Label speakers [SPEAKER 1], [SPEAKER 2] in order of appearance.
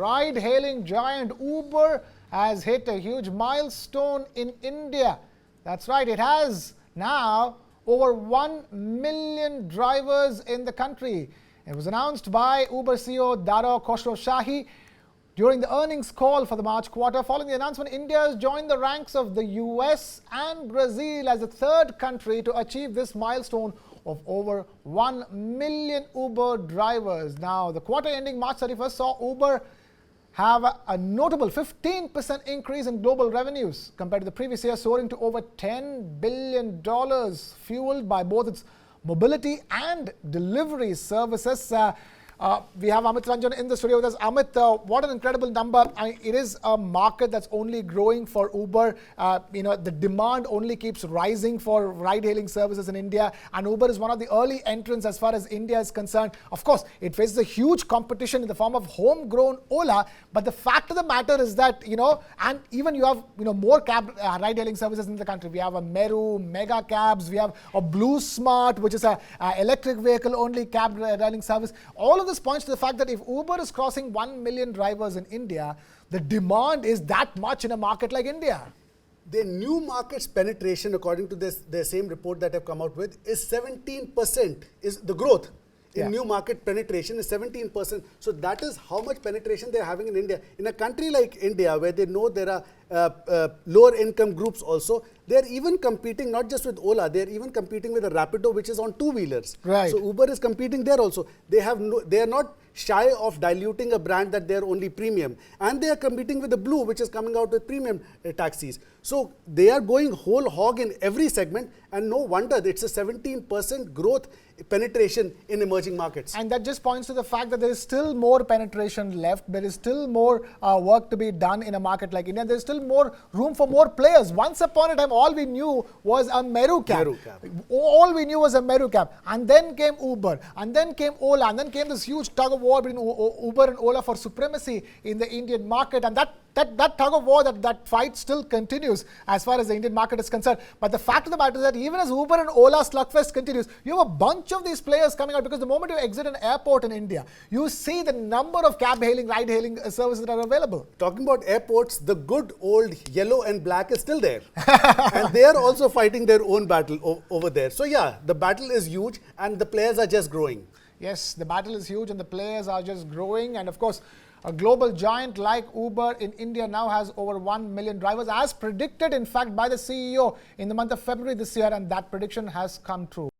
[SPEAKER 1] ride-hailing giant Uber has hit a huge milestone in India. That's right, it has now over 1 million drivers in the country. It was announced by Uber CEO Dara Khosrowshahi during the earnings call for the March quarter. Following the announcement, India has joined the ranks of the US and Brazil as the third country to achieve this milestone of over 1 million Uber drivers. Now, the quarter ending March 31st saw Uber have a notable 15% increase in global revenues compared to the previous year, soaring to over $10 billion, fueled by both its mobility and delivery services. We have Amit Ranjan in the studio with us. Amit, what an incredible number. It is a market that's only growing for Uber. The demand only keeps rising for ride-hailing services in India. And Uber is one of the early entrants as far as India is concerned. Of course, it faces a huge competition in the form of homegrown Ola. But the fact of the matter is that, and even you have, more cab ride-hailing services in the country. We have a Meru, Mega Cabs. We have a Blue Smart, which is a electric vehicle-only cab ride-hailing service. All of this points to the fact that if Uber is crossing 1 million drivers in India, the demand is that much in a market like India.
[SPEAKER 2] The new markets penetration, according to the same report that I've come out with, is 17%. Is the growth in new market penetration is 17%. So that is how much penetration they're having in India. In a country like India, where they know there are lower income groups also, they're even competing not just with Ola, they're even competing with a Rapido, which is on two-wheelers.
[SPEAKER 1] Right.
[SPEAKER 2] So Uber is competing there also. They are not shy of diluting a brand that they're only premium. And they are competing with the Blue, which is coming out with premium taxis. So they are going whole hog in every segment, and no wonder it's a 17% growth penetration in emerging markets.
[SPEAKER 1] And that just points to the fact that there is still more penetration left. There is still more work to be done in a market like India. There is still more room for more players. Once upon a time, all we knew was a Meru cab. All we knew was a Meru cab. And then came Uber. And then came Ola. And then came this huge tug of war between Uber and Ola for supremacy in the Indian market. And that tug of war, that fight still continues as far as the Indian market is concerned. But the fact of the matter is that even as Uber and Ola slugfest continues, you have a bunch of these players coming out, because the moment you exit an airport in India, you see the number of cab-hailing, ride-hailing services that are available.
[SPEAKER 2] Talking about airports, the good old yellow and black is still there. And they are also fighting their own battle over there. So yeah, the battle is huge and the players are just growing.
[SPEAKER 1] Yes, the battle is huge and the players are just growing. And of course, a global giant like Uber in India now has over 1 million drivers, as predicted, in fact, by the CEO in the month of February this year, and that prediction has come true.